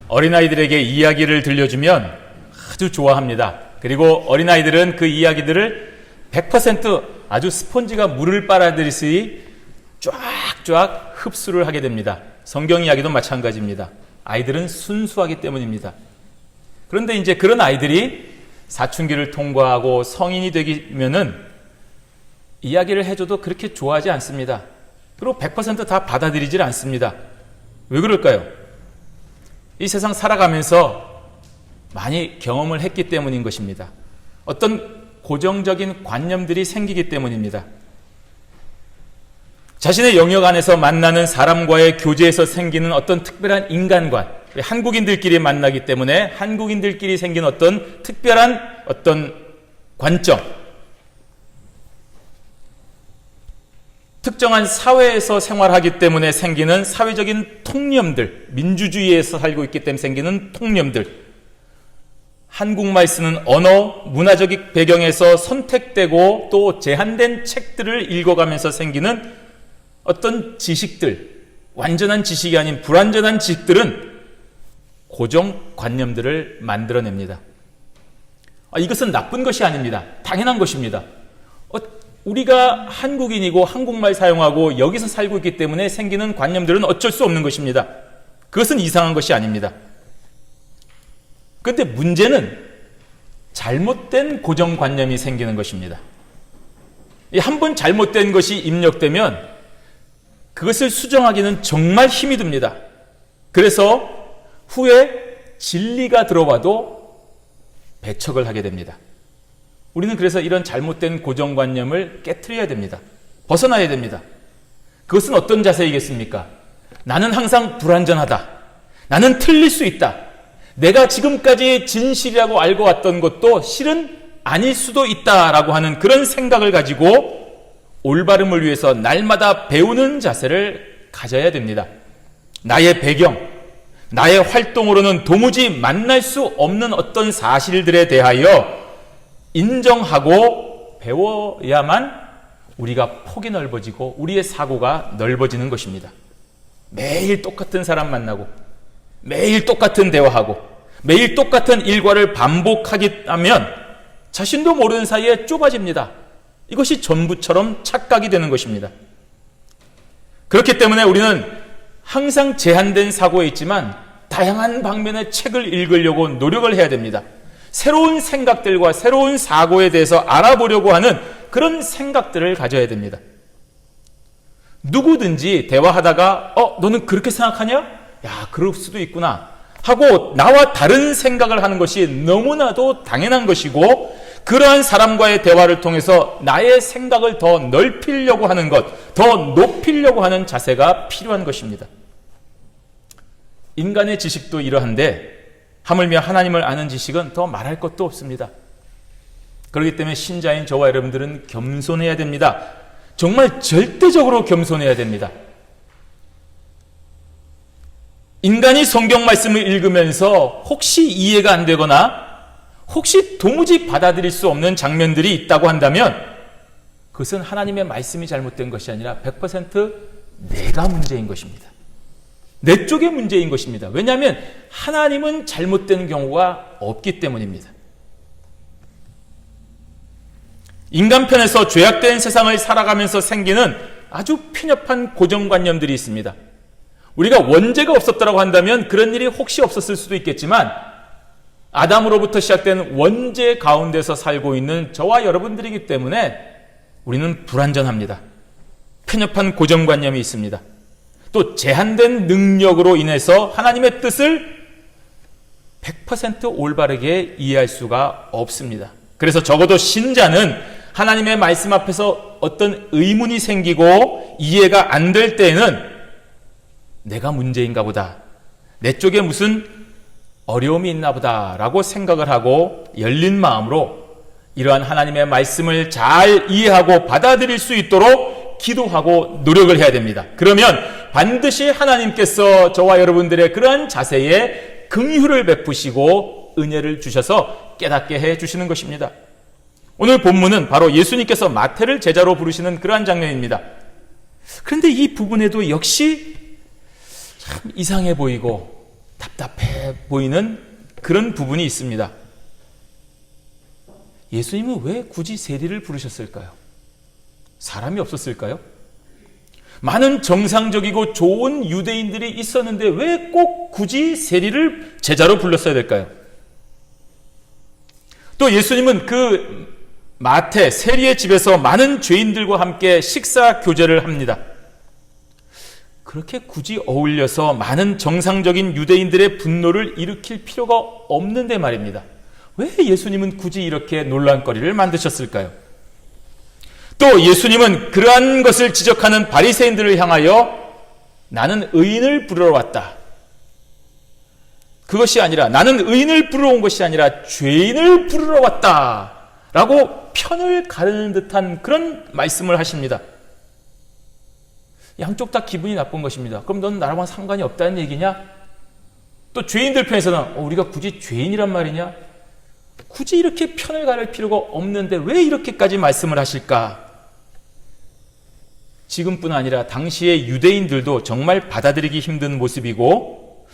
어린아이들에게 이야기를 들려주면 아주 좋아합니다. 그리고 어린아이들은 그 이야기들을 100% 아주 스폰지가 물을 빨아들이듯이 쫙쫙 흡수를 하게 됩니다. 성경 이야기도 마찬가지입니다. 아이들은 순수하기 때문입니다. 그런데 이제 그런 아이들이 사춘기를 통과하고 성인이 되면은 이야기를 해줘도 그렇게 좋아하지 않습니다. 그리고 100% 다 받아들이질 않습니다. 왜 그럴까요? 이 세상 살아가면서 많이 경험을 했기 때문인 것입니다. 어떤 고정적인 관념들이 생기기 때문입니다. 자신의 영역 안에서 만나는 사람과의 교제에서 생기는 어떤 특별한 인간관, 한국인들끼리 만나기 때문에 한국인들끼리 생긴 어떤 특별한 어떤 관점, 특정한 사회에서 생활하기 때문에 생기는 사회적인 통념들, 민주주의에서 살고 있기 때문에 생기는 통념들, 한국말 쓰는 언어, 문화적 배경에서 선택되고 또 제한된 책들을 읽어가면서 생기는 어떤 지식들, 완전한 지식이 아닌 불완전한 지식들은 고정관념들을 만들어냅니다. 이것은 나쁜 것이 아닙니다. 당연한 것입니다. 우리가 한국인이고 한국말 사용하고 여기서 살고 있기 때문에 생기는 관념들은 어쩔 수 없는 것입니다. 그것은 이상한 것이 아닙니다. 그런데 문제는 잘못된 고정관념이 생기는 것입니다. 한번 잘못된 것이 입력되면 그것을 수정하기는 정말 힘이 듭니다. 그래서 후에 진리가 들어와도 배척을 하게 됩니다. 우리는 그래서 이런 잘못된 고정관념을 깨트려야 됩니다. 벗어나야 됩니다. 그것은 어떤 자세이겠습니까? 나는 항상 불완전하다. 나는 틀릴 수 있다. 내가 지금까지 진실이라고 알고 왔던 것도 실은 아닐 수도 있다라고 하는 그런 생각을 가지고 올바름을 위해서 날마다 배우는 자세를 가져야 됩니다. 나의 배경, 나의 활동으로는 도무지 만날 수 없는 어떤 사실들에 대하여 인정하고 배워야만 우리가 폭이 넓어지고 우리의 사고가 넓어지는 것입니다. 매일 똑같은 사람 만나고 매일 똑같은 대화하고 매일 똑같은 일과를 반복하게 하면 자신도 모르는 사이에 좁아집니다. 이것이 전부처럼 착각이 되는 것입니다. 그렇기 때문에 우리는 항상 제한된 사고에 있지만 다양한 방면의 책을 읽으려고 노력을 해야 됩니다. 새로운 생각들과 새로운 사고에 대해서 알아보려고 하는 그런 생각들을 가져야 됩니다. 누구든지 대화하다가 너는 그렇게 생각하냐? 야, 그럴 수도 있구나 하고 나와 다른 생각을 하는 것이 너무나도 당연한 것이고, 그러한 사람과의 대화를 통해서 나의 생각을 더 넓히려고 하는 것, 더 높이려고 하는 자세가 필요한 것입니다. 인간의 지식도 이러한데 하물며 하나님을 아는 지식은 더 말할 것도 없습니다. 그렇기 때문에 신자인 저와 여러분들은 겸손해야 됩니다. 정말 절대적으로 겸손해야 됩니다. 인간이 성경 말씀을 읽으면서 혹시 이해가 안 되거나 혹시 도무지 받아들일 수 없는 장면들이 있다고 한다면 그것은 하나님의 말씀이 잘못된 것이 아니라 100% 내가 문제인 것입니다. 내 쪽의 문제인 것입니다. 왜냐하면 하나님은 잘못된 경우가 없기 때문입니다. 인간편에서 죄악된 세상을 살아가면서 생기는 아주 편협한 고정관념들이 있습니다. 우리가 원죄가 없었다고 한다면 그런 일이 혹시 없었을 수도 있겠지만 아담으로부터 시작된 원죄 가운데서 살고 있는 저와 여러분들이기 때문에 우리는 불완전합니다. 편협한 고정관념이 있습니다. 또 제한된 능력으로 인해서 하나님의 뜻을 100% 올바르게 이해할 수가 없습니다. 그래서 적어도 신자는 하나님의 말씀 앞에서 어떤 의문이 생기고 이해가 안 될 때에는 내가 문제인가 보다, 내 쪽에 무슨 어려움이 있나 보다 라고 생각을 하고 열린 마음으로 이러한 하나님의 말씀을 잘 이해하고 받아들일 수 있도록 기도하고 노력을 해야 됩니다. 그러면 반드시 하나님께서 저와 여러분들의 그러한 자세에 긍휼을 베푸시고 은혜를 주셔서 깨닫게 해 주시는 것입니다. 오늘 본문은 바로 예수님께서 마태를 제자로 부르시는 그러한 장면입니다. 그런데 이 부분에도 역시 참 이상해 보이고 답답해 보이는 그런 부분이 있습니다. 예수님은 왜 굳이 세리를 부르셨을까요? 사람이 없었을까요? 많은 정상적이고 좋은 유대인들이 있었는데 왜 꼭 굳이 세리를 제자로 불렀어야 될까요? 또 예수님은 그 마태 세리의 집에서 많은 죄인들과 함께 식사 교제를 합니다. 그렇게 굳이 어울려서 많은 정상적인 유대인들의 분노를 일으킬 필요가 없는데 말입니다. 왜 예수님은 굳이 이렇게 논란거리를 만드셨을까요? 또 예수님은 그러한 것을 지적하는 바리새인들을 향하여 나는 의인을 부르러 왔다. 그것이 아니라 나는 의인을 부르러 온 것이 아니라 죄인을 부르러 왔다. 라고 편을 가르는 듯한 그런 말씀을 하십니다. 양쪽 다 기분이 나쁜 것입니다. 그럼 넌 나랑은 상관이 없다는 얘기냐? 또 죄인들 편에서는 우리가 굳이 죄인이란 말이냐? 굳이 이렇게 편을 가를 필요가 없는데 왜 이렇게까지 말씀을 하실까? 지금뿐 아니라 당시의 유대인들도 정말 받아들이기 힘든 모습이고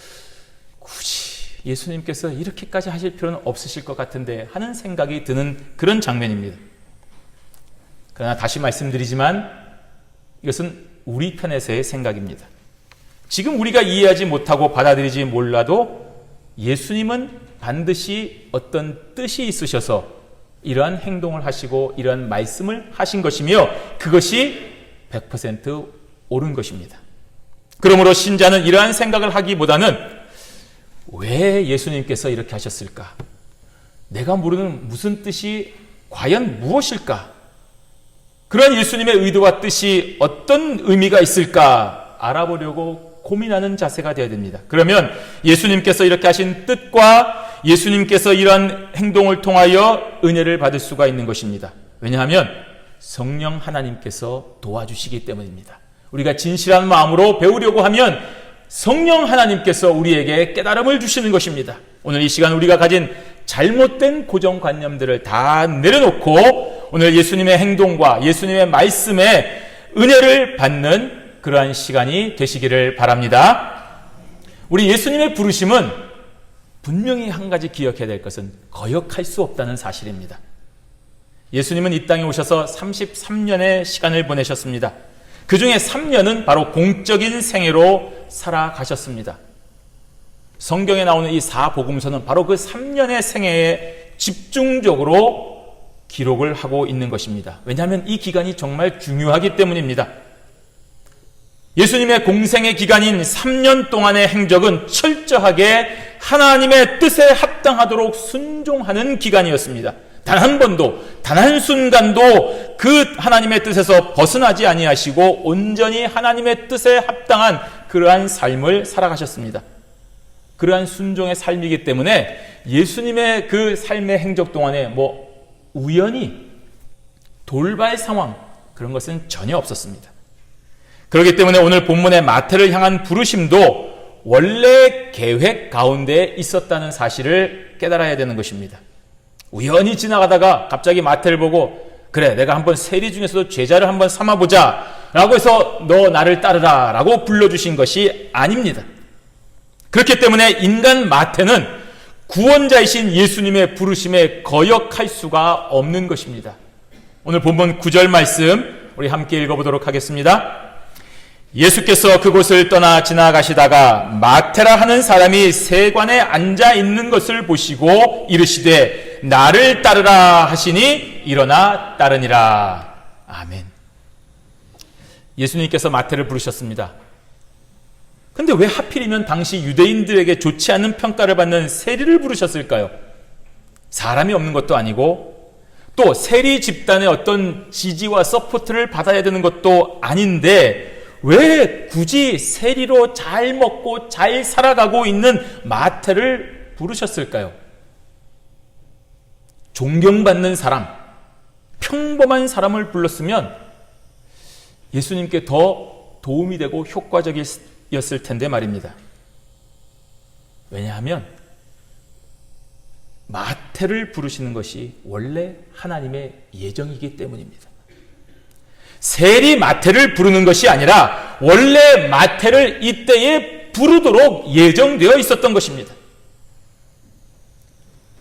굳이 예수님께서 이렇게까지 하실 필요는 없으실 것 같은데 하는 생각이 드는 그런 장면입니다. 그러나 다시 말씀드리지만 이것은 우리 편에서의 생각입니다. 지금 우리가 이해하지 못하고 받아들이지 몰라도 예수님은 반드시 어떤 뜻이 있으셔서 이러한 행동을 하시고 이러한 말씀을 하신 것이며 그것이 100% 옳은 것입니다. 그러므로 신자는 이러한 생각을 하기보다는 왜 예수님께서 이렇게 하셨을까? 내가 모르는 무슨 뜻이 과연 무엇일까? 그런 예수님의 의도와 뜻이 어떤 의미가 있을까? 알아보려고 고민하는 자세가 되어야 됩니다. 그러면 예수님께서 이렇게 하신 뜻과 예수님께서 이러한 행동을 통하여 은혜를 받을 수가 있는 것입니다. 왜냐하면 성령 하나님께서 도와주시기 때문입니다. 우리가 진실한 마음으로 배우려고 하면 성령 하나님께서 우리에게 깨달음을 주시는 것입니다. 오늘 이 시간 우리가 가진 잘못된 고정관념들을 다 내려놓고 오늘 예수님의 행동과 예수님의 말씀에 은혜를 받는 그러한 시간이 되시기를 바랍니다. 우리 예수님의 부르심은 분명히 한 가지 기억해야 될 것은 거역할 수 없다는 사실입니다. 예수님은 이 땅에 오셔서 33년의 시간을 보내셨습니다. 그 중에 3년은 바로 공적인 생애로 살아가셨습니다. 성경에 나오는 이 4복음서는 바로 그 3년의 생애에 집중적으로 기록을 하고 있는 것입니다. 왜냐하면 이 기간이 정말 중요하기 때문입니다. 예수님의 공생의 기간인 3년 동안의 행적은 철저하게 하나님의 뜻에 합당하도록 순종하는 기간이었습니다. 단 한 번도, 단 한순간도 그 하나님의 뜻에서 벗어나지 아니하시고 온전히 하나님의 뜻에 합당한 그러한 삶을 살아가셨습니다. 그러한 순종의 삶이기 때문에 예수님의 그 삶의 행적 동안에 우연히 돌발 상황 그런 것은 전혀 없었습니다. 그렇기 때문에 오늘 본문의 마태를 향한 부르심도 원래 계획 가운데 있었다는 사실을 깨달아야 되는 것입니다. 우연히 지나가다가 갑자기 마태를 보고 그래 내가 한번 세리 중에서도 제자를 한번 삼아보자 라고 해서 너 나를 따르라 라고 불러주신 것이 아닙니다. 그렇기 때문에 인간 마태는 구원자이신 예수님의 부르심에 거역할 수가 없는 것입니다. 오늘 본문 9절 말씀 우리 함께 읽어보도록 하겠습니다. 예수께서 그곳을 떠나 지나가시다가 마테라 하는 사람이 세관에 앉아 있는 것을 보시고 이르시되 나를 따르라 하시니 일어나 따르니라. 아멘. 예수님께서 마태를 부르셨습니다. 근데 왜 하필이면 당시 유대인들에게 좋지 않은 평가를 받는 세리를 부르셨을까요? 사람이 없는 것도 아니고 또 세리 집단의 어떤 지지와 서포트를 받아야 되는 것도 아닌데 왜 굳이 세리로 잘 먹고 잘 살아가고 있는 마태를 부르셨을까요? 존경받는 사람, 평범한 사람을 불렀으면 예수님께 더 도움이 되고 효과적이었을 텐데 말입니다. 왜냐하면 마태를 부르시는 것이 원래 하나님의 예정이기 때문입니다. 세리 마태를 부르는 것이 아니라 원래 마태를 이때에 부르도록 예정되어 있었던 것입니다.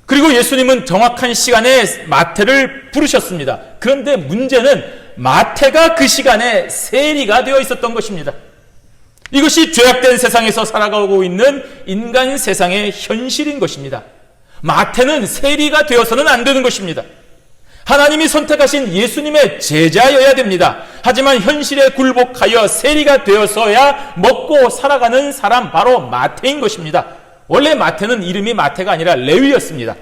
그리고 예수님은 정확한 시간에 마태를 부르셨습니다. 그런데 문제는 마태가 그 시간에 세리가 되어 있었던 것입니다. 이것이 죄악된 세상에서 살아가고 있는 인간 세상의 현실인 것입니다. 마태는 세리가 되어서는 안 되는 것입니다. 하나님이 선택하신 예수님의 제자여야 됩니다. 하지만 현실에 굴복하여 세리가 되어서야 먹고 살아가는 사람, 바로 마태인 것입니다. 원래 마태는 이름이 마태가 아니라 레위였습니다.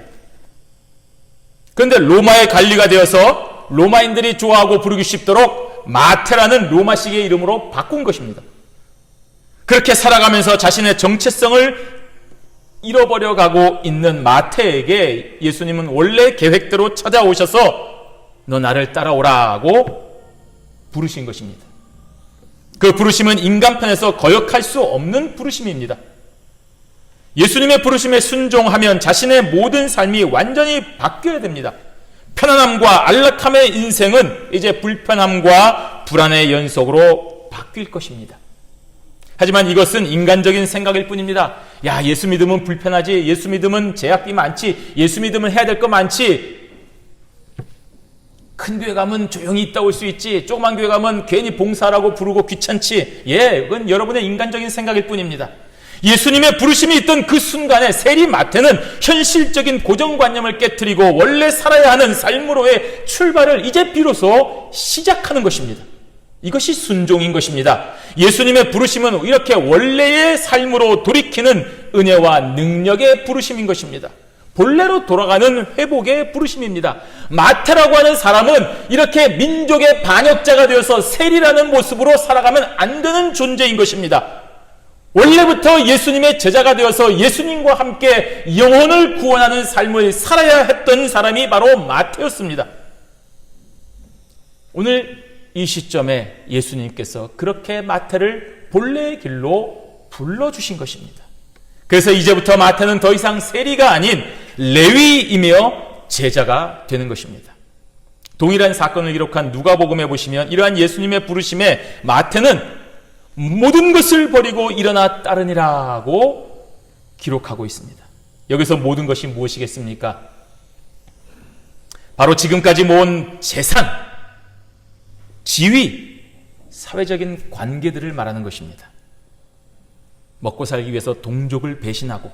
그런데 로마의 관리가 되어서 로마인들이 좋아하고 부르기 쉽도록 마태라는 로마식의 이름으로 바꾼 것입니다. 그렇게 살아가면서 자신의 정체성을 잃어버려 가고 있는 마태에게 예수님은 원래 계획대로 찾아오셔서 너 나를 따라오라고 부르신 것입니다. 그 부르심은 인간편에서 거역할 수 없는 부르심입니다. 예수님의 부르심에 순종하면 자신의 모든 삶이 완전히 바뀌어야 됩니다. 편안함과 안락함의 인생은 이제 불편함과 불안의 연속으로 바뀔 것입니다. 하지만 이것은 인간적인 생각일 뿐입니다. 야, 예수 믿으면 불편하지, 예수 믿으면 제약비 많지, 예수 믿으면 해야 될 거 많지, 큰 교회 가면 조용히 있다 올 수 있지, 조그만 교회 가면 괜히 봉사라고 부르고 귀찮지. 예, 그건 여러분의 인간적인 생각일 뿐입니다. 예수님의 부르심이 있던 그 순간에 세리 마태는 현실적인 고정관념을 깨트리고 원래 살아야 하는 삶으로의 출발을 이제 비로소 시작하는 것입니다. 이것이 순종인 것입니다. 예수님의 부르심은 이렇게 원래의 삶으로 돌이키는 은혜와 능력의 부르심인 것입니다. 본래로 돌아가는 회복의 부르심입니다. 마태라고 하는 사람은 이렇게 민족의 반역자가 되어서 세리라는 모습으로 살아가면 안 되는 존재인 것입니다. 원래부터 예수님의 제자가 되어서 예수님과 함께 영혼을 구원하는 삶을 살아야 했던 사람이 바로 마태였습니다. 오늘 이 시점에 예수님께서 그렇게 마태를 본래의 길로 불러주신 것입니다. 그래서 이제부터 마태는 더 이상 세리가 아닌 레위이며 제자가 되는 것입니다. 동일한 사건을 기록한 누가복음에 보시면 이러한 예수님의 부르심에 마태는 모든 것을 버리고 일어나 따르니라고 기록하고 있습니다. 여기서 모든 것이 무엇이겠습니까? 바로 지금까지 모은 재산, 지위, 사회적인 관계들을 말하는 것입니다. 먹고 살기 위해서 동족을 배신하고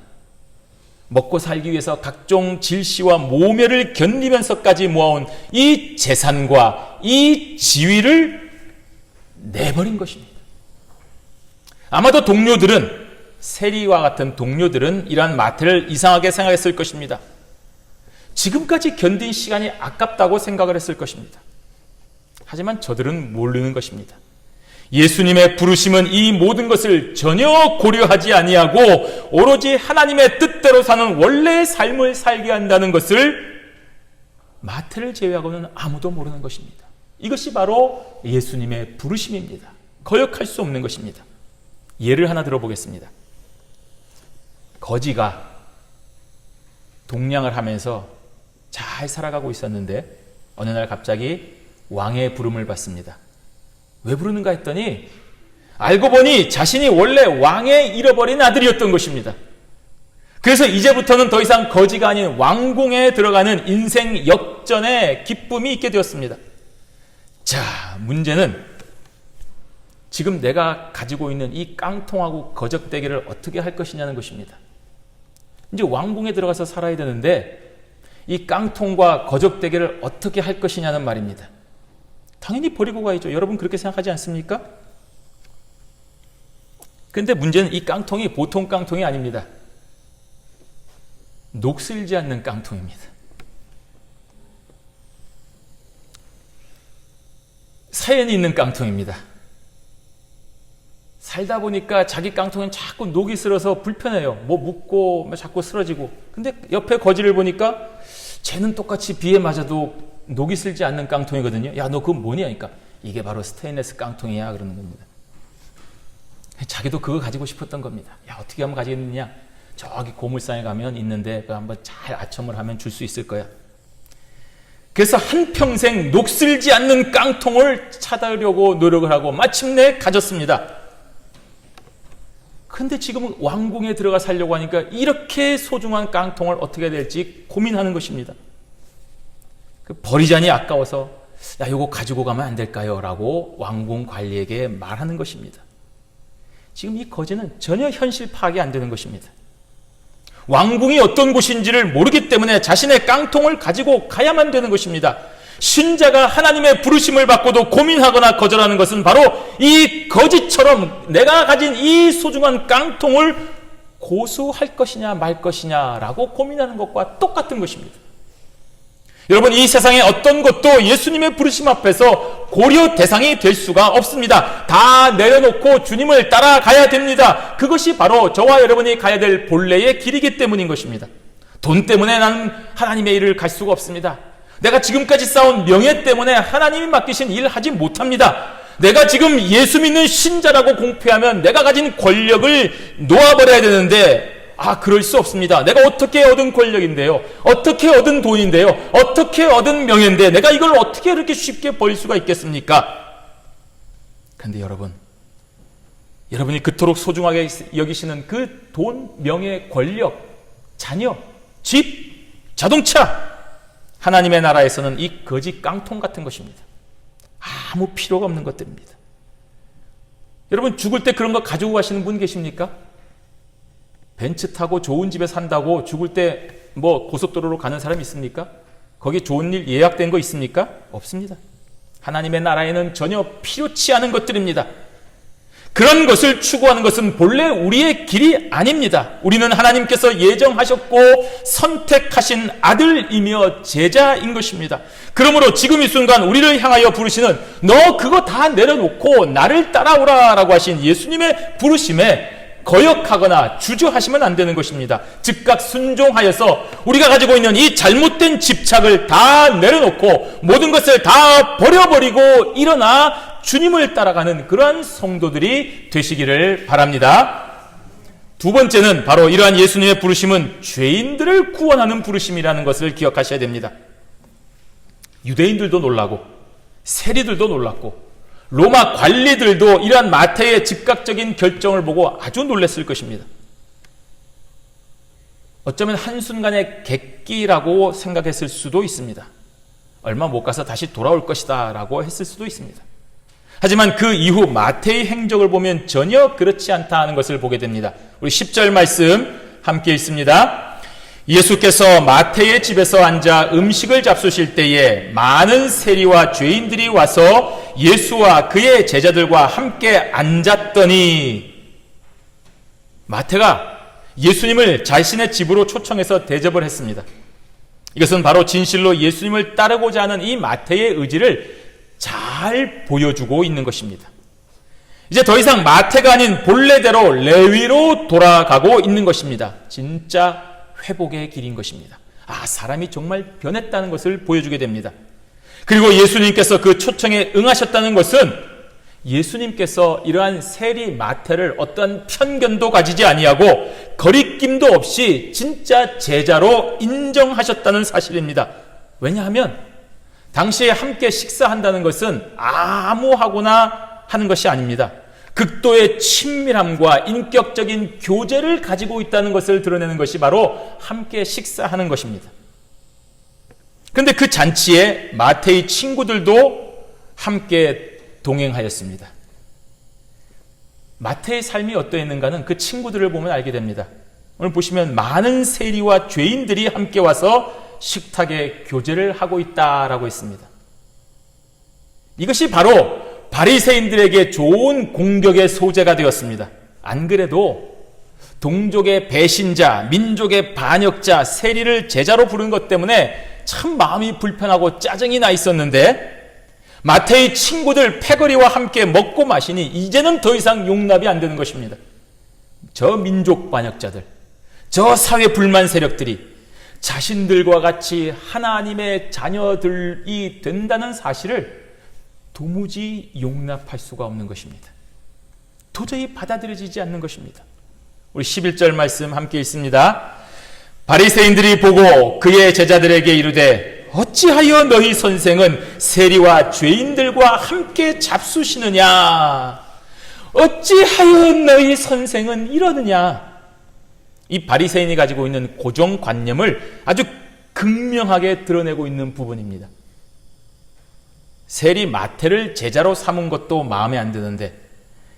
먹고 살기 위해서 각종 질시와 모멸을 견디면서까지 모아온 이 재산과 이 지위를 내버린 것입니다. 아마도 동료들은, 세리와 같은 동료들은 이러한 마태를 이상하게 생각했을 것입니다. 지금까지 견딘 시간이 아깝다고 생각을 했을 것입니다. 하지만 저들은 모르는 것입니다. 예수님의 부르심은 이 모든 것을 전혀 고려하지 아니하고 오로지 하나님의 뜻대로 사는 원래의 삶을 살게 한다는 것을 마태를 제외하고는 아무도 모르는 것입니다. 이것이 바로 예수님의 부르심입니다. 거역할 수 없는 것입니다. 예를 하나 들어보겠습니다. 거지가 동냥을 하면서 잘 살아가고 있었는데 어느 날 갑자기 왕의 부름을 받습니다. 왜 부르는가 했더니 알고 보니 자신이 원래 왕의 잃어버린 아들이었던 것입니다. 그래서 이제부터는 더 이상 거지가 아닌 왕궁에 들어가는 인생 역전의 기쁨이 있게 되었습니다. 자, 문제는 지금 내가 가지고 있는 이 깡통하고 거적대기를 어떻게 할 것이냐는 것입니다. 이제 왕궁에 들어가서 살아야 되는데 이 깡통과 거적대기를 어떻게 할 것이냐는 말입니다. 당연히 버리고 가야죠. 여러분 그렇게 생각하지 않습니까? 그런데 문제는 이 깡통이 보통 깡통이 아닙니다. 녹슬지 않는 깡통입니다. 사연이 있는 깡통입니다. 살다 보니까 자기 깡통엔 자꾸 녹이 슬어서 불편해요. 뭐 묻고 자꾸 쓰러지고. 근데 옆에 거지를 보니까 쟤는 똑같이 비에 맞아도 녹이 슬지 않는 깡통이거든요. 야, 너 그건 뭐냐? 그러니까 이게 바로 스테인레스 깡통이야 그러는 겁니다. 자기도 그거 가지고 싶었던 겁니다. 야, 어떻게 하면 가지겠느냐? 저기 고물상에 가면 있는데 그거 한번 잘 아첨을 하면 줄 수 있을 거야. 그래서 한평생 녹슬지 않는 깡통을 찾으려고 노력을 하고 마침내 가졌습니다. 근데 지금 왕궁에 들어가 살려고 하니까 이렇게 소중한 깡통을 어떻게 해야 될지 고민하는 것입니다. 버리자니 아까워서 야, 이거 가지고 가면 안 될까요? 라고 왕궁 관리에게 말하는 것입니다. 지금 이 거지는 전혀 현실 파악이 안 되는 것입니다. 왕궁이 어떤 곳인지를 모르기 때문에 자신의 깡통을 가지고 가야만 되는 것입니다. 신자가 하나님의 부르심을 받고도 고민하거나 거절하는 것은 바로 이 거지처럼 내가 가진 이 소중한 깡통을 고수할 것이냐 말 것이냐라고 고민하는 것과 똑같은 것입니다. 여러분, 이 세상의 어떤 것도 예수님의 부르심 앞에서 고려 대상이 될 수가 없습니다. 다 내려놓고 주님을 따라가야 됩니다. 그것이 바로 저와 여러분이 가야 될 본래의 길이기 때문인 것입니다. 돈 때문에 나는 하나님의 일을 갈 수가 없습니다. 내가 지금까지 쌓은 명예 때문에 하나님이 맡기신 일을 하지 못합니다. 내가 지금 예수 믿는 신자라고 공표하면 내가 가진 권력을 놓아버려야 되는데 그럴 수 없습니다. 내가 어떻게 얻은 권력인데요? 어떻게 얻은 돈인데요? 어떻게 얻은 명예인데 내가 이걸 어떻게 이렇게 쉽게 버릴 수가 있겠습니까? 그런데 여러분이 그토록 소중하게 여기시는 그 돈, 명예, 권력, 자녀, 집, 자동차, 하나님의 나라에서는 이 거지 깡통 같은 것입니다. 아무 필요가 없는 것들입니다. 여러분, 죽을 때 그런 거 가지고 가시는 분 계십니까? 벤츠 타고 좋은 집에 산다고 죽을 때 고속도로로 가는 사람 있습니까? 거기 좋은 일 예약된 거 있습니까? 없습니다. 하나님의 나라에는 전혀 필요치 않은 것들입니다. 그런 것을 추구하는 것은 본래 우리의 길이 아닙니다. 우리는 하나님께서 예정하셨고 선택하신 아들이며 제자인 것입니다. 그러므로 지금 이 순간 우리를 향하여 부르시는 너 그거 다 내려놓고 나를 따라오라 라고 하신 예수님의 부르심에 거역하거나 주저하시면 안 되는 것입니다. 즉각 순종하여서 우리가 가지고 있는 이 잘못된 집착을 다 내려놓고 모든 것을 다 버려버리고 일어나 주님을 따라가는 그러한 성도들이 되시기를 바랍니다. 두 번째는 바로 이러한 예수님의 부르심은 죄인들을 구원하는 부르심이라는 것을 기억하셔야 됩니다. 유대인들도 놀라고 세리들도 놀랐고 로마 관리들도 이러한 마태의 즉각적인 결정을 보고 아주 놀랐을 것입니다. 어쩌면 한순간의 객기라고 생각했을 수도 있습니다. 얼마 못 가서 다시 돌아올 것이다 라고 했을 수도 있습니다. 하지만 그 이후 마태의 행적을 보면 전혀 그렇지 않다 하는 것을 보게 됩니다. 우리 10절 말씀 함께 읽습니다. 예수께서 마태의 집에서 앉아 음식을 잡수실 때에 많은 세리와 죄인들이 와서 예수와 그의 제자들과 함께 앉았더니, 마태가 예수님을 자신의 집으로 초청해서 대접을 했습니다. 이것은 바로 진실로 예수님을 따르고자 하는 이 마태의 의지를 잘 보여주고 있는 것입니다. 이제 더 이상 마태가 아닌 본래대로 레위로 돌아가고 있는 것입니다. 진짜 회복의 길인 것입니다. 사람이 정말 변했다는 것을 보여주게 됩니다. 그리고 예수님께서 그 초청에 응하셨다는 것은 예수님께서 이러한 세리 마태를 어떠한 편견도 가지지 아니하고 거리낌도 없이 진짜 제자로 인정하셨다는 사실입니다. 왜냐하면 당시에 함께 식사한다는 것은 아무하고나 하는 것이 아닙니다. 극도의 친밀함과 인격적인 교제를 가지고 있다는 것을 드러내는 것이 바로 함께 식사하는 것입니다. 그런데 그 잔치에 마태의 친구들도 함께 동행하였습니다. 마태의 삶이 어떠했는가는 그 친구들을 보면 알게 됩니다. 오늘 보시면 많은 세리와 죄인들이 함께 와서 식탁에 교제를 하고 있다라고 했습니다. 이것이 바로 바리새인들에게 좋은 공격의 소재가 되었습니다. 안 그래도 동족의 배신자, 민족의 반역자, 세리를 제자로 부른 것 때문에 참 마음이 불편하고 짜증이 나 있었는데 마태의 친구들 패거리와 함께 먹고 마시니 이제는 더 이상 용납이 안 되는 것입니다. 저 민족 반역자들, 저 사회 불만 세력들이 자신들과 같이 하나님의 자녀들이 된다는 사실을 도무지 용납할 수가 없는 것입니다. 도저히 받아들여지지 않는 것입니다. 우리 11절 말씀 함께 읽습니다. 바리새인들이 보고 그의 제자들에게 이르되 어찌하여 너희 선생은 세리와 죄인들과 함께 잡수시느냐? 어찌하여 너희 선생은 이러느냐. 이 바리새인이 가지고 있는 고정관념을 아주 극명하게 드러내고 있는 부분입니다. 세리 마태를 제자로 삼은 것도 마음에 안 드는데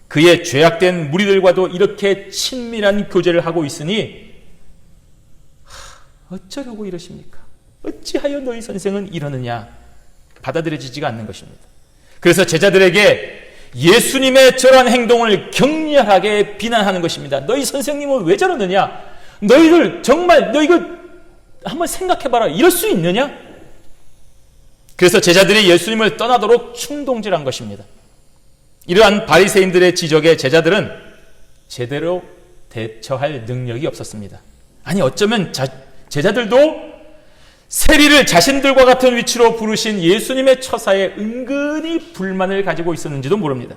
그의 죄악된 무리들과도 이렇게 친밀한 교제를 하고 있으니 어쩌려고 이러십니까? 어찌하여 너희 선생은 이러느냐. 받아들여지지가 않는 것입니다. 그래서 제자들에게 예수님의 저러한 행동을 격렬하게 비난하는 것입니다. 너희 선생님은 왜 저러느냐? 너희들 정말 너 이거 한번 생각해봐라. 이럴 수 있느냐? 그래서 제자들이 예수님을 떠나도록 충동질한 것입니다. 이러한 바리새인들의 지적에 제자들은 제대로 대처할 능력이 없었습니다. 아니 어쩌면 제자들도 세리를 자신들과 같은 위치로 부르신 예수님의 처사에 은근히 불만을 가지고 있었는지도 모릅니다.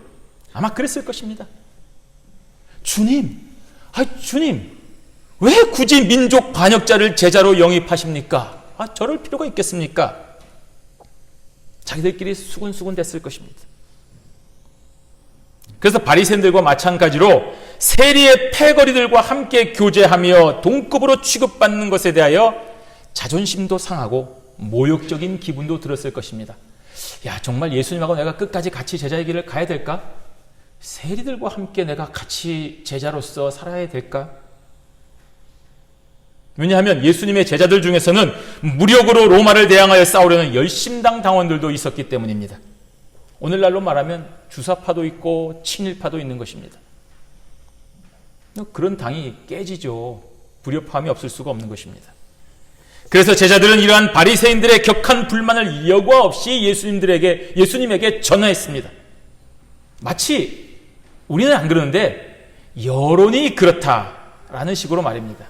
아마 그랬을 것입니다. 주님, 왜 굳이 민족 반역자를 제자로 영입하십니까? 저럴 필요가 있겠습니까? 자기들끼리 수군수군 됐을 것입니다. 그래서 바리새인들과 마찬가지로 세리의 패거리들과 함께 교제하며 동급으로 취급받는 것에 대하여 자존심도 상하고 모욕적인 기분도 들었을 것입니다. 야, 정말 예수님하고 내가 끝까지 같이 제자의 길을 가야 될까? 세리들과 함께 내가 같이 제자로서 살아야 될까? 왜냐하면 예수님의 제자들 중에서는 무력으로 로마를 대항하여 싸우려는 열심당 당원들도 있었기 때문입니다. 오늘날로 말하면 주사파도 있고 친일파도 있는 것입니다. 그런 당이 깨지죠. 불협화음이 없을 수가 없는 것입니다. 그래서 제자들은 이러한 바리새인들의 격한 불만을 여과 없이 예수님에게 전하했습니다. 마치 우리는 안 그러는데 여론이 그렇다라는 식으로 말입니다.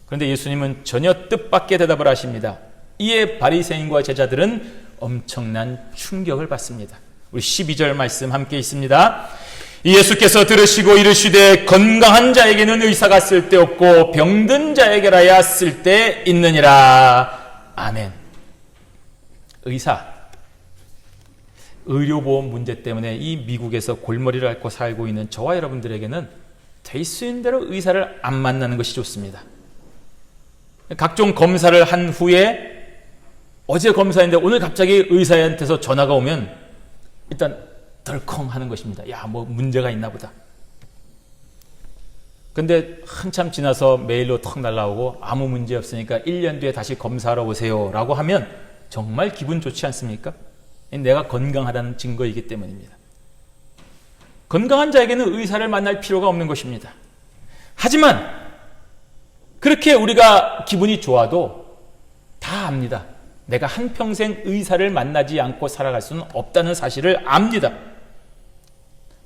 그런데 예수님은 전혀 뜻밖의 대답을 하십니다. 이에 바리새인과 제자들은 엄청난 충격을 받습니다. 우리 12절 말씀 함께 있습니다. 예수께서 들으시고 이르시되 건강한 자에게는 의사가 쓸데없고 병든 자에게라야 쓸데있느니라. 아멘. 의료보험 문제 때문에 이 미국에서 골머리를 앓고 살고 있는 저와 여러분들에게는 될 수 있는 대로 의사를 안 만나는 것이 좋습니다. 각종 검사를 한 후에 어제 검사했는데 오늘 갑자기 의사한테서 전화가 오면 일단 덜컹 하는 것입니다. 야, 뭐 문제가 있나 보다. 근데 한참 지나서 메일로 턱 날라오고 아무 문제 없으니까 1년 뒤에 다시 검사하러 오세요 라고 하면 정말 기분 좋지 않습니까? 내가 건강하다는 증거이기 때문입니다. 건강한 자에게는 의사를 만날 필요가 없는 것입니다. 하지만 그렇게 우리가 기분이 좋아도 다 압니다. 내가 한평생 의사를 만나지 않고 살아갈 수는 없다는 사실을 압니다.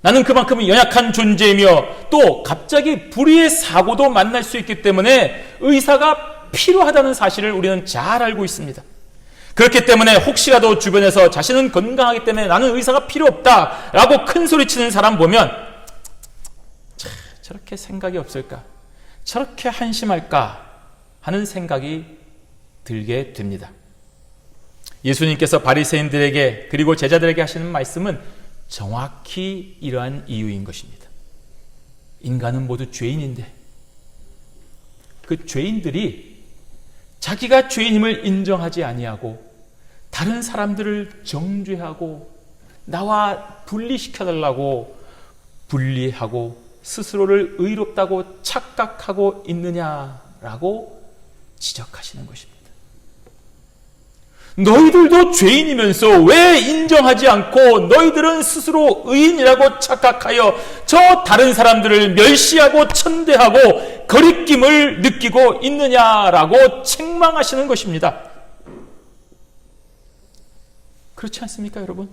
나는 그만큼 연약한 존재이며 또 갑자기 불의의 사고도 만날 수 있기 때문에 의사가 필요하다는 사실을 우리는 잘 알고 있습니다. 그렇기 때문에 혹시라도 주변에서 자신은 건강하기 때문에 나는 의사가 필요 없다라고 큰 소리치는 사람 보면 저렇게 생각이 없을까? 저렇게 한심할까? 하는 생각이 들게 됩니다. 예수님께서 바리새인들에게 그리고 제자들에게 하시는 말씀은 정확히 이러한 이유인 것입니다. 인간은 모두 죄인인데 그 죄인들이 자기가 죄인임을 인정하지 아니하고 다른 사람들을 정죄하고 나와 분리시켜달라고 분리하고 스스로를 의롭다고 착각하고 있느냐라고 지적하시는 것입니다. 너희들도 죄인이면서 왜 인정하지 않고 너희들은 스스로 의인이라고 착각하여 저 다른 사람들을 멸시하고 천대하고 거리낌을 느끼고 있느냐라고 책망하시는 것입니다. 그렇지 않습니까, 여러분?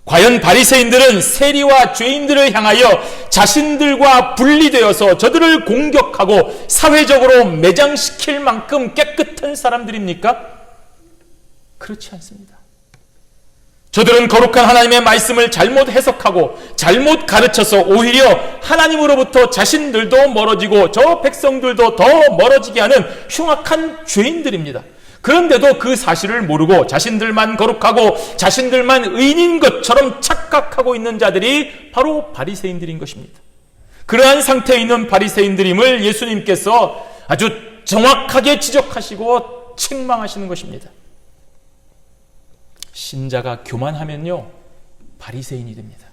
과연 바리새인들은 세리와 죄인들을 향하여 자신들과 분리되어서 저들을 공격하고 사회적으로 매장시킬 만큼 깨끗한 사람들입니까? 그렇지 않습니다. 저들은 거룩한 하나님의 말씀을 잘못 해석하고 잘못 가르쳐서 오히려 하나님으로부터 자신들도 멀어지고 저 백성들도 더 멀어지게 하는 흉악한 죄인들입니다. 그런데도 그 사실을 모르고 자신들만 거룩하고 자신들만 의인인 것처럼 착각하고 있는 자들이 바로 바리새인들인 것입니다. 그러한 상태에 있는 바리새인들임을 예수님께서 아주 정확하게 지적하시고 책망하시는 것입니다. 신자가 교만하면요, 바리새인이 됩니다.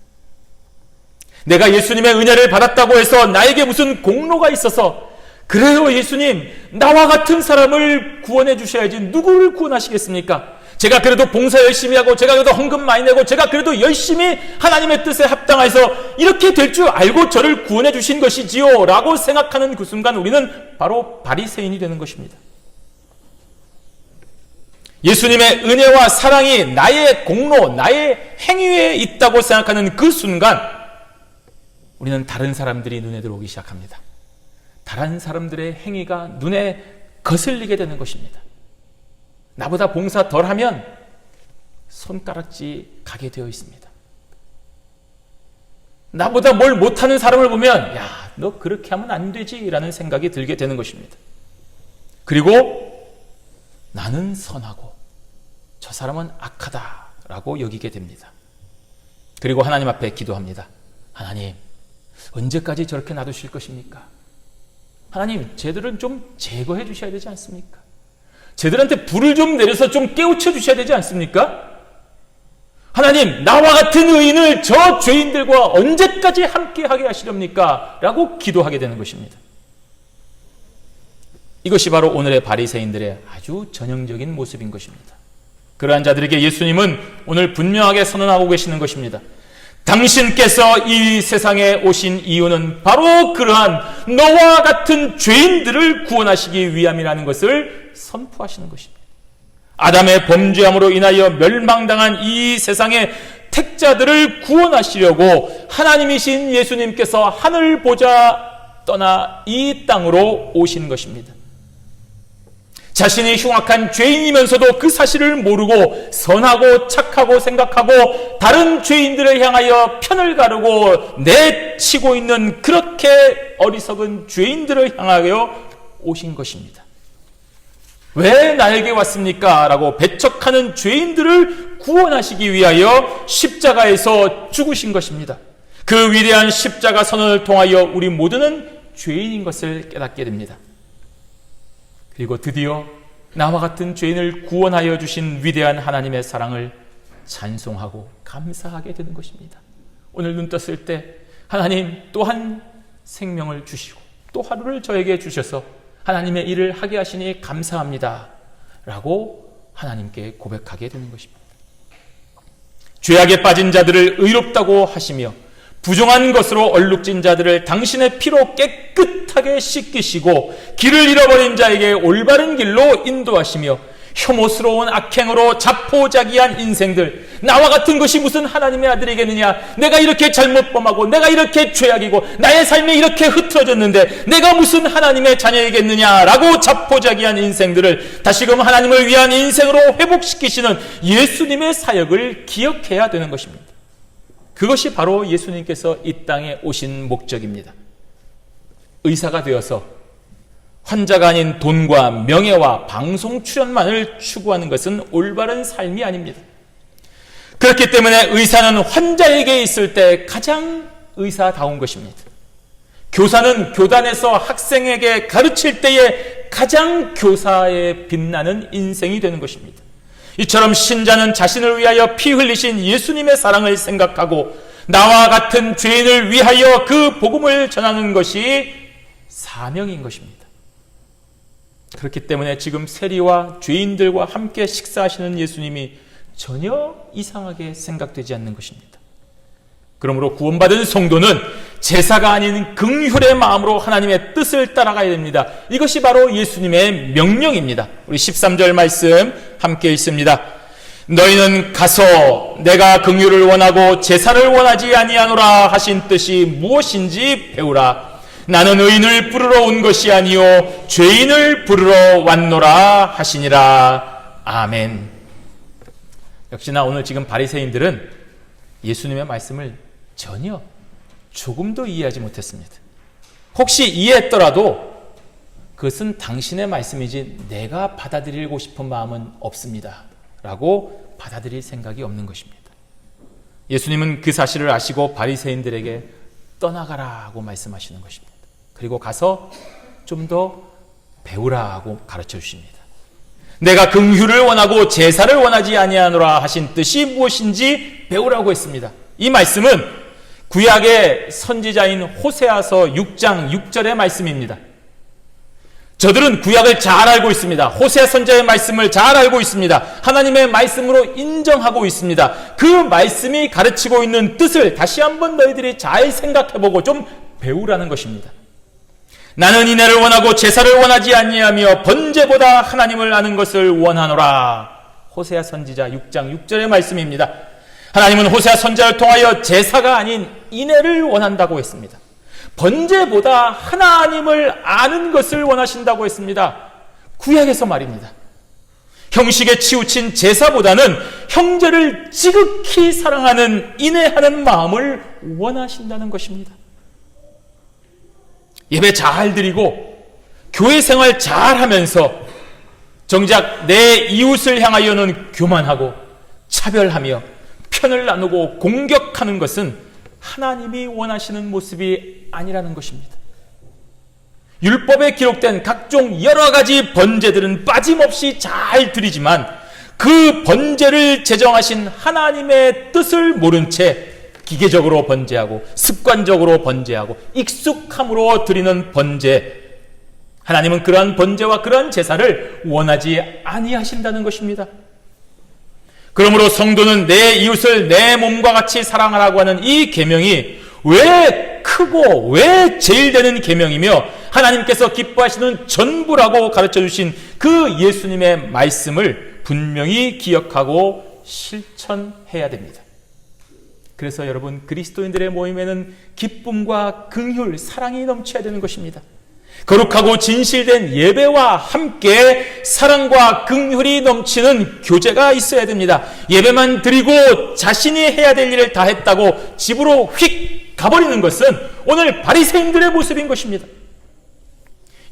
내가 예수님의 은혜를 받았다고 해서 나에게 무슨 공로가 있어서 그래요 예수님, 나와 같은 사람을 구원해 주셔야지 누구를 구원하시겠습니까? 제가 그래도 봉사 열심히 하고 제가 그래도 헌금 많이 내고 제가 그래도 열심히 하나님의 뜻에 합당해서 이렇게 될 줄 알고 저를 구원해 주신 것이지요 라고 생각하는 그 순간 우리는 바로 바리새인이 되는 것입니다. 예수님의 은혜와 사랑이 나의 공로, 나의 행위에 있다고 생각하는 그 순간 우리는 다른 사람들이 눈에 들어오기 시작합니다. 다른 사람들의 행위가 눈에 거슬리게 되는 것입니다. 나보다 봉사 덜하면 손가락질 가게 되어 있습니다. 나보다 뭘 못하는 사람을 보면 야, 너 그렇게 하면 안 되지 라는 생각이 들게 되는 것입니다. 그리고 나는 선하고 저 사람은 악하다라고 여기게 됩니다. 그리고 하나님 앞에 기도합니다. 하나님, 언제까지 저렇게 놔두실 것입니까? 하나님, 쟤들은 좀 제거해 주셔야 되지 않습니까? 쟤들한테 불을 좀 내려서 좀 깨우쳐 주셔야 되지 않습니까? 하나님, 나와 같은 의인을 저 죄인들과 언제까지 함께하게 하시렵니까? 라고 기도하게 되는 것입니다. 이것이 바로 오늘의 바리새인들의 아주 전형적인 모습인 것입니다. 그러한 자들에게 예수님은 오늘 분명하게 선언하고 계시는 것입니다. 당신께서 이 세상에 오신 이유는 바로 그러한 너와 같은 죄인들을 구원하시기 위함이라는 것을 선포하시는 것입니다. 아담의 범죄함으로 인하여 멸망당한 이 세상의 택자들을 구원하시려고 하나님이신 예수님께서 하늘 보좌 떠나 이 땅으로 오신 것입니다. 자신이 흉악한 죄인이면서도 그 사실을 모르고 선하고 착하고 생각하고 다른 죄인들을 향하여 편을 가르고 내치고 있는 그렇게 어리석은 죄인들을 향하여 오신 것입니다. 왜 나에게 왔습니까? 라고 배척하는 죄인들을 구원하시기 위하여 십자가에서 죽으신 것입니다. 그 위대한 십자가 선언을 통하여 우리 모두는 죄인인 것을 깨닫게 됩니다. 그리고 드디어 나와 같은 죄인을 구원하여 주신 위대한 하나님의 사랑을 찬송하고 감사하게 되는 것입니다. 오늘 눈 떴을 때 하나님 또한 생명을 주시고 또 하루를 저에게 주셔서 하나님의 일을 하게 하시니 감사합니다 라고 하나님께 고백하게 되는 것입니다. 죄악에 빠진 자들을 의롭다고 하시며 부정한 것으로 얼룩진 자들을 당신의 피로 깨끗하게 씻기시고 길을 잃어버린 자에게 올바른 길로 인도하시며 혐오스러운 악행으로 자포자기한 인생들, 나와 같은 것이 무슨 하나님의 아들이겠느냐, 내가 이렇게 잘못 범하고 내가 이렇게 죄악이고 나의 삶이 이렇게 흐트러졌는데 내가 무슨 하나님의 자녀이겠느냐라고 자포자기한 인생들을 다시금 하나님을 위한 인생으로 회복시키시는 예수님의 사역을 기억해야 되는 것입니다. 그것이 바로 예수님께서 이 땅에 오신 목적입니다. 의사가 되어서 환자가 아닌 돈과 명예와 방송 출연만을 추구하는 것은 올바른 삶이 아닙니다. 그렇기 때문에 의사는 환자에게 있을 때 가장 의사다운 것입니다. 교사는 교단에서 학생에게 가르칠 때에 가장 교사에 빛나는 인생이 되는 것입니다. 이처럼 신자는 자신을 위하여 피 흘리신 예수님의 사랑을 생각하고 나와 같은 죄인을 위하여 그 복음을 전하는 것이 사명인 것입니다. 그렇기 때문에 지금 세리와 죄인들과 함께 식사하시는 예수님이 전혀 이상하게 생각되지 않는 것입니다. 그러므로 구원받은 성도는 제사가 아닌 긍휼의 마음으로 하나님의 뜻을 따라가야 됩니다. 이것이 바로 예수님의 명령입니다. 우리 13절 말씀 함께 읽습니다. 너희는 가서 내가 긍휼을 원하고 제사를 원하지 아니하노라 하신 뜻이 무엇인지 배우라. 나는 의인을 부르러 온 것이 아니요 죄인을 부르러 왔노라 하시니라. 아멘. 역시나 오늘 지금 바리새인들은 예수님의 말씀을 전혀 조금도 이해하지 못했습니다. 혹시 이해했더라도 그것은 당신의 말씀이지 내가 받아들이고 싶은 마음은 없습니다. 라고 받아들일 생각이 없는 것입니다. 예수님은 그 사실을 아시고 바리새인들에게 떠나가라고 말씀하시는 것입니다. 그리고 가서 좀 더 배우라고 가르쳐 주십니다. 내가 긍휼을 원하고 제사를 원하지 아니하노라 하신 뜻이 무엇인지 배우라고 했습니다. 이 말씀은 구약의 선지자인 호세아서 6장 6절의 말씀입니다. 저들은 구약을 잘 알고 있습니다. 호세아 선지자의 말씀을 잘 알고 있습니다. 하나님의 말씀으로 인정하고 있습니다. 그 말씀이 가르치고 있는 뜻을 다시 한번 너희들이 잘 생각해보고 좀 배우라는 것입니다. 나는 인애를 원하고 제사를 원하지 아니하며 번제보다 하나님을 아는 것을 원하노라. 호세아 선지자 6장 6절의 말씀입니다. 하나님은 호세아 선지자를 통하여 제사가 아닌 인애를 원한다고 했습니다. 번제보다 하나님을 아는 것을 원하신다고 했습니다. 구약에서 말입니다. 형식에 치우친 제사보다는 형제를 지극히 사랑하는 인애하는 마음을 원하신다는 것입니다. 예배 잘 드리고 교회 생활 잘 하면서 정작 내 이웃을 향하여는 교만하고 차별하며 편을 나누고 공격하는 것은 하나님이 원하시는 모습이 아니라는 것입니다. 율법에 기록된 각종 여러 가지 번제들은 빠짐없이 잘 드리지만 그 번제를 제정하신 하나님의 뜻을 모른 채 기계적으로 번제하고 습관적으로 번제하고 익숙함으로 드리는 번제, 하나님은 그러한 번제와 그러한 제사를 원하지 아니하신다는 것입니다. 그러므로 성도는 내 이웃을 내 몸과 같이 사랑하라고 하는 이 계명이 왜 크고 왜 제일 되는 계명이며 하나님께서 기뻐하시는 전부라고 가르쳐 주신 그 예수님의 말씀을 분명히 기억하고 실천해야 됩니다. 그래서 여러분, 그리스도인들의 모임에는 기쁨과 긍휼, 사랑이 넘쳐야 되는 것입니다. 거룩하고 진실된 예배와 함께 사랑과 긍휼이 넘치는 교제가 있어야 됩니다. 예배만 드리고 자신이 해야 될 일을 다 했다고 집으로 휙 가버리는 것은 오늘 바리새인들의 모습인 것입니다.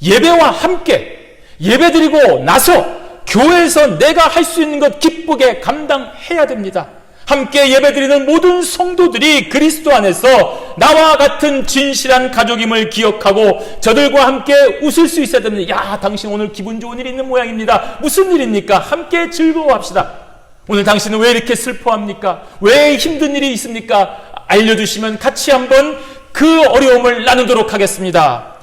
예배와 함께 예배 드리고 나서 교회에서 내가 할 수 있는 것 기쁘게 감당해야 됩니다. 함께 예배드리는 모든 성도들이 그리스도 안에서 나와 같은 진실한 가족임을 기억하고 저들과 함께 웃을 수 있어야 됩니다. 야, 당신 오늘 기분 좋은 일이 있는 모양입니다. 무슨 일입니까? 함께 즐거워합시다. 오늘 당신은 왜 이렇게 슬퍼합니까? 왜 힘든 일이 있습니까? 알려주시면 같이 한번 그 어려움을 나누도록 하겠습니다.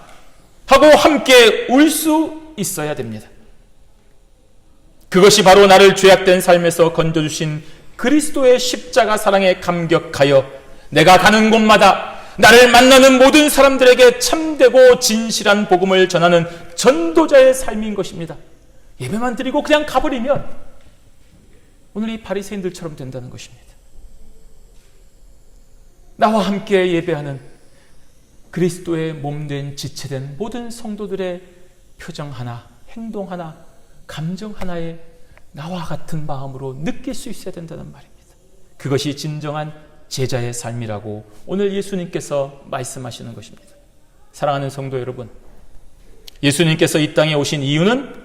하고 함께 울 수 있어야 됩니다. 그것이 바로 나를 죄악된 삶에서 건져주신 그리스도의 십자가 사랑에 감격하여 내가 가는 곳마다 나를 만나는 모든 사람들에게 참되고 진실한 복음을 전하는 전도자의 삶인 것입니다. 예배만 드리고 그냥 가버리면 오늘 이 바리새인들처럼 된다는 것입니다. 나와 함께 예배하는 그리스도의 몸된 지체된 모든 성도들의 표정 하나, 행동 하나, 감정 하나에 나와 같은 마음으로 느낄 수 있어야 된다는 말입니다. 그것이 진정한 제자의 삶이라고 오늘 예수님께서 말씀하시는 것입니다. 사랑하는 성도 여러분, 예수님께서 이 땅에 오신 이유는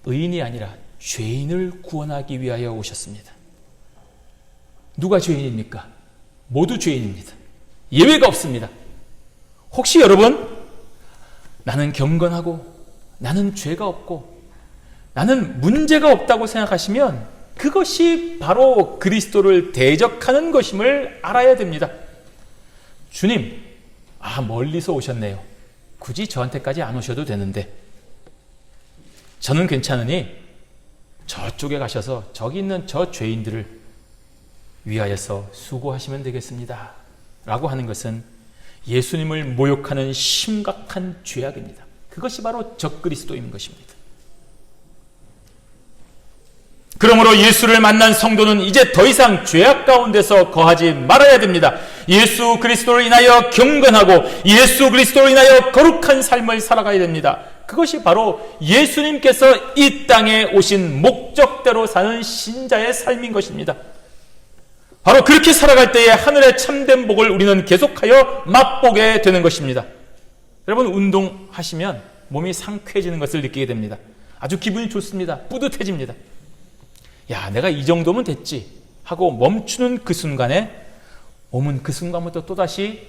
의인이 아니라 죄인을 구원하기 위하여 오셨습니다. 누가 죄인입니까? 모두 죄인입니다. 예외가 없습니다. 혹시 여러분, 나는 경건하고 나는 죄가 없고 나는 문제가 없다고 생각하시면 그것이 바로 그리스도를 대적하는 것임을 알아야 됩니다. 주님, 멀리서 오셨네요. 굳이 저한테까지 안 오셔도 되는데 저는 괜찮으니 저쪽에 가셔서 저기 있는 저 죄인들을 위하여서 수고하시면 되겠습니다. 라고 하는 것은 예수님을 모욕하는 심각한 죄악입니다. 그것이 바로 적그리스도인 것입니다. 그러므로 예수를 만난 성도는 이제 더 이상 죄악 가운데서 거하지 말아야 됩니다. 예수 그리스도를 인하여 경건하고 예수 그리스도를 인하여 거룩한 삶을 살아가야 됩니다. 그것이 바로 예수님께서 이 땅에 오신 목적대로 사는 신자의 삶인 것입니다. 바로 그렇게 살아갈 때에 하늘의 참된 복을 우리는 계속하여 맛보게 되는 것입니다. 여러분, 운동하시면 몸이 상쾌해지는 것을 느끼게 됩니다. 아주 기분이 좋습니다. 뿌듯해집니다. 야, 내가 이 정도면 됐지 하고 멈추는 그 순간에 몸은 그 순간부터 또다시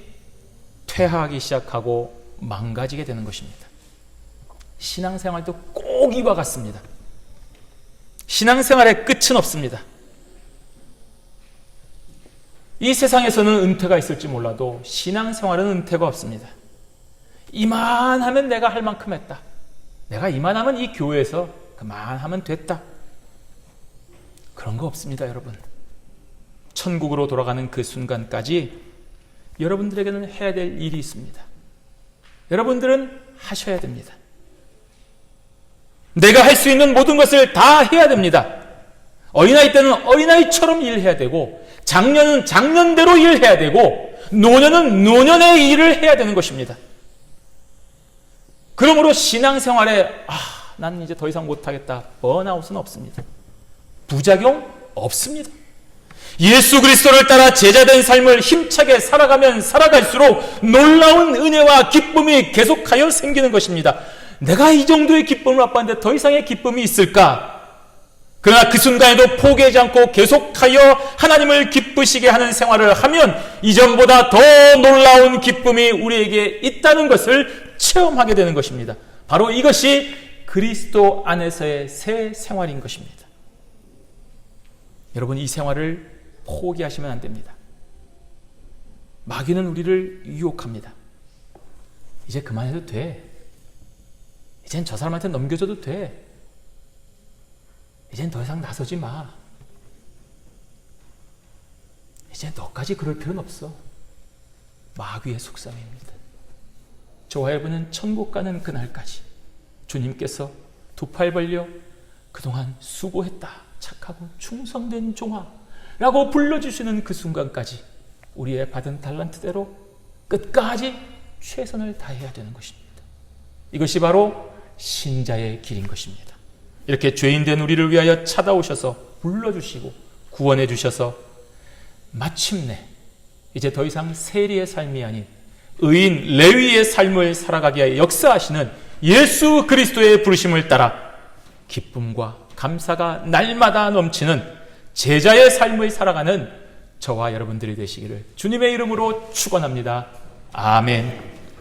퇴화하기 시작하고 망가지게 되는 것입니다. 신앙생활도 꼭 이와 같습니다. 신앙생활의 끝은 없습니다. 이 세상에서는 은퇴가 있을지 몰라도 신앙생활은 은퇴가 없습니다. 이만하면 내가 할 만큼 했다. 내가 이만하면 이 교회에서 그만하면 됐다. 그런 거 없습니다, 여러분. 천국으로 돌아가는 그 순간까지 여러분들에게는 해야 될 일이 있습니다. 여러분들은 하셔야 됩니다. 내가 할 수 있는 모든 것을 다 해야 됩니다. 어린아이 때는 어린아이처럼 일해야 되고, 장년은 장년대로 일해야 되고, 노년은 노년의 일을 해야 되는 것입니다. 그러므로 신앙생활에 난 이제 더 이상 못하겠다, 번아웃은 없습니다. 부작용 없습니다. 예수 그리스도를 따라 제자된 삶을 힘차게 살아가면 살아갈수록 놀라운 은혜와 기쁨이 계속하여 생기는 것입니다. 내가 이 정도의 기쁨을 맛봤는데 더 이상의 기쁨이 있을까? 그러나 그 순간에도 포기하지 않고 계속하여 하나님을 기쁘시게 하는 생활을 하면 이전보다 더 놀라운 기쁨이 우리에게 있다는 것을 체험하게 되는 것입니다. 바로 이것이 그리스도 안에서의 새 생활인 것입니다. 여러분, 이 생활을 포기하시면 안 됩니다. 마귀는 우리를 유혹합니다. 이제 그만해도 돼. 이젠 저 사람한테 넘겨줘도 돼. 이젠 더 이상 나서지 마. 이제 너까지 그럴 필요는 없어. 마귀의 속삭임입니다. 저와 여러분은 천국 가는 그날까지 주님께서 두 팔 벌려 그동안 수고했다, 착하고 충성된 종아 라고 불러주시는 그 순간까지 우리의 받은 달란트대로 끝까지 최선을 다해야 되는 것입니다. 이것이 바로 신자의 길인 것입니다. 이렇게 죄인된 우리를 위하여 찾아오셔서 불러주시고 구원해 주셔서 마침내 이제 더 이상 세리의 삶이 아닌 의인 레위의 삶을 살아가게 하여 역사하시는 예수 그리스도의 부르심을 따라 기쁨과 감사가 날마다 넘치는 제자의 삶을 살아가는 저와 여러분들이 되시기를 주님의 이름으로 축원합니다. 아멘.